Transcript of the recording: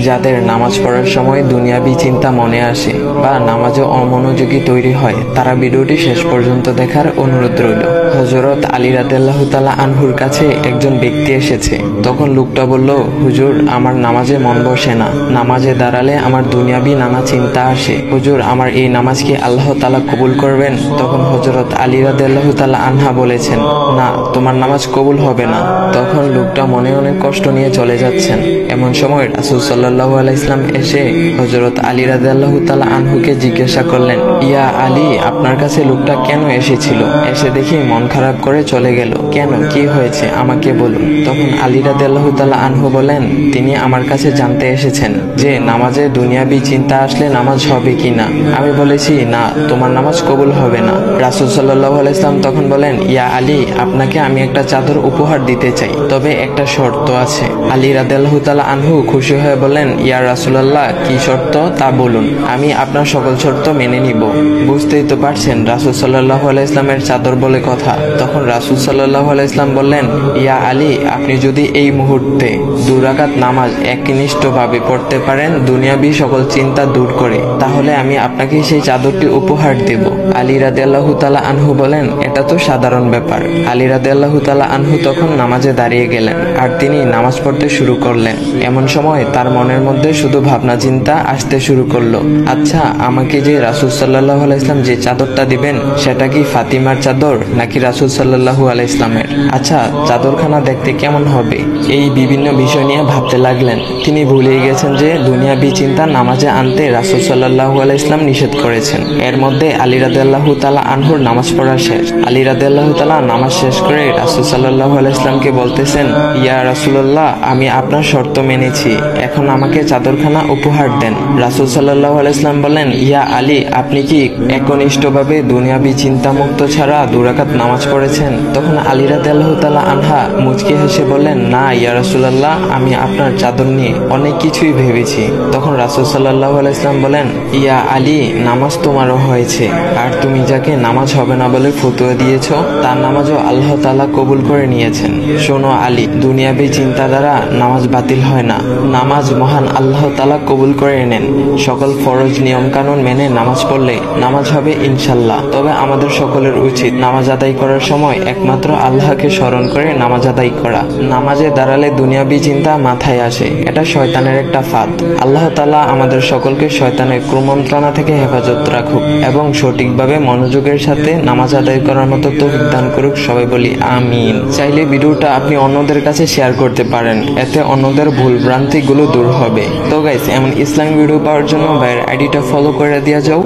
যাদের নামাজ পড়ার সময় দুনিয়াবি চিন্তা মনে আসে বা নামাজে অমনোযোগী তৈরি হয়, তারা ভিডিওটি শেষ পর্যন্ত দেখার অনুরোধ রইল। হযরত আলী রাদিয়াল্লাহু তাআলা আনহুর কাছে একজন ব্যক্তি এসেছে। তখন লোকটা বলল, হুজুর, আমার নামাজে মন বসে না। নামাজে দাঁড়ালে আমার দুনিয়াবি নানা চিন্তা আসে। হুজুর, আমার এই নামাজ কি আল্লাহ তাআলা কবুল করবেন? তখন হযরত আলী রাদিয়াল্লাহু তাআলা আনহা বলেছেন, না, তোমার নামাজ কবুল হবে না। তখন লোকটা মনে অনেক কষ্ট নিয়ে চলে যাচ্ছেন। এমন সময় রাসূল সাল্লাল্লাহু আলাইহি ওয়াসাল্লাম এসে হযরত আলী রাদিয়াল্লাহু তাআলা আনহুকে জিজ্ঞাসা করলেন, ইয়া আলী, আপনার কাছে লোকটা কেন এসেছিল? এসে দেখি মন খারাপ করে চলে গেল। কেন, কি হয়েছে আমাকে বলুন। তখন আলী রাদিয়াল্লাহু তাআলা আনহু বলেন, তিনি আমার কাছে জানতে এসেছেন যে নামাজে দুনিয়াবি চিন্তা আসলে নামাজ হবে কিনা। আমি বলেছি, না, তোমার নামাজ কবুল হবে না। রাসূল সাল্লাল্লাহু আলাইহি ওয়াসাল্লাম তখন বলেন, ইয়া আলী, আপনাকে আমি একটা চাদর উপহার দিতে চাই, তবে একটা শর্ত আছে। আলী রাদিয়াল্লাহু তাআলা আনহু খুশি হয়ে বলেন, ইয়া রাসূলুল্লাহ, কি শর্ত তা বলুন, আমি আপনার সকল শর্ত মেনে নিব। বুঝতেই তো পারছেন রাসূল সাল্লাল্লাহু আলাইহি ওয়াসাল্লামের চাদর বলে কথা। তখন রাসূল সাল্লাল্লাহু আলাইহি ওয়াসাল্লাম বললেন, ইয়া আলী, আপনি যদি এই মুহূর্তে 2 রাকাত নামাজ একনিষ্ঠভাবে পড়তে পারেন দুনিয়াবি সকল চিন্তা দূর করে, তাহলে আমি আপনাকে সেই চাদরটি উপহার দেব। আলী রাদিয়াল্লাহু তাআলা আনহু বলেন, এটা তো সাধারণ ব্যাপার। আলী রাদিয়াল্লাহু তাআলা আনহু তখন নামাজে দাঁড়িয়ে গেলেন আর তিনি নামাজ পড়তে শুরু করলেন। এমন সময় তার মনের মধ্যে শুধু ভাবনা চিন্তা আসতে শুরু করলো, আচ্ছা, আমাকে যে রাসূল সাল্লাল্লাহু আলাইহি ওয়াসাল্লাম যে চাদরটা দিবেন সেটা কি ফাতিমার চাদর নাকি রাসূল সাল্লাল্লাহু আলাইহি ওয়াসাল্লামের? আচ্ছা, চাদরখানা দেখতে কেমন হবে? এই বিভিন্ন বিষয় নিয়ে ভাবতে লাগলেন। তিনি ভুলেই গেছেন যে দুনিয়াবি চিন্তা নামাজে আনতে রাসূল সাল্লাল্লাহু আলাইহি ওয়াসাল্লাম নিষেধ করেছেন। এর মধ্যে আলী রাদিয়াল্লাহু তাআলা আনহুর নামাজ পড়া শেষ। আলী রাদিয়াল্লাহু তাআলা নামাজ শেষ করে রাসূল সাল্লাল্লাহু আলাইহি ওয়াসাল্লামকে বলতেছেন, ইয়া রাসূলুল্লাহ, আমি আপনার শর্ত মেনেছি, এখন আমাকে চাদরখানা উপহার দেন। রাসূল সাল্লাল্লাহু আলাইহি ওয়াসাল্লাম বলেন, ইয়া আলী, আপনি কি একনিষ্ঠভাবে দুনিয়াবি চিন্তা মুক্ত ছাড়া 2 রাকাত নামাজ পড়েছেন? তখন আলী রাদিয়াল্লাহু তাআলা আনহা মুচকি হেসে বললেন, না ইয়া রাসূলুল্লাহ, আমি আপনার চাদর নিয়ে অনেক কিছুই ভেবেছি। তখন রাসূল সাল্লাল্লাহু আলাইহি ওয়াসাল্লাম বলেন, ইয়া আলী, নামাজ তোমারও হয়েছে, আর তুমি যাকে নামাজ হবে না বলে ফতোয়া দিয়েছো তার নামাজও আল্লাহ তাআলা কবুল করে নিয়েছেন। শোনো আলী, দুনিয়াবি চিন্তা দ্বারা নামাজ বাতিল হয় না। নামাজ মহান আল্লাহ তাআলা কবুল করে নেন। সকল ফরজ নিয়ম কানুন মেনে নামাজ পড়লে নামাজ হবে ইনশাআল্লাহ। তবে আমাদের সকলের উচিত নামাজ আদায় করার সময় একমাত্র আল্লাহকে স্মরণ করে নামাজ আদায় করা। নামাজে দাঁড়ালে দুনিয়াবি চিন্তা মাথায় আসে, এটা শয়তানের একটা ফাঁদ। আল্লাহ তাআলা আমাদের সকলকে শয়তানের কুমন্ত্রণা থেকে হেফাজত রাখুক এবং সঠিকভাবে মনোযোগের সাথে নামাজ আদায় করার মতো তৌফিক দান করুক। সবাই বলি আমিন। চাইলে ভিডিওটা আপনি অন্যদের কাছে শেয়ার করতে পারেন, এতে অন্যদের ভুল ভ্রান্তিগুলো দূর হবে। তো গাইস, এমন ইসলামিক ভিডিও পাওয়ার জন্য ভাইয়ের আইডিটা ফলো করে দিয়ে যাও।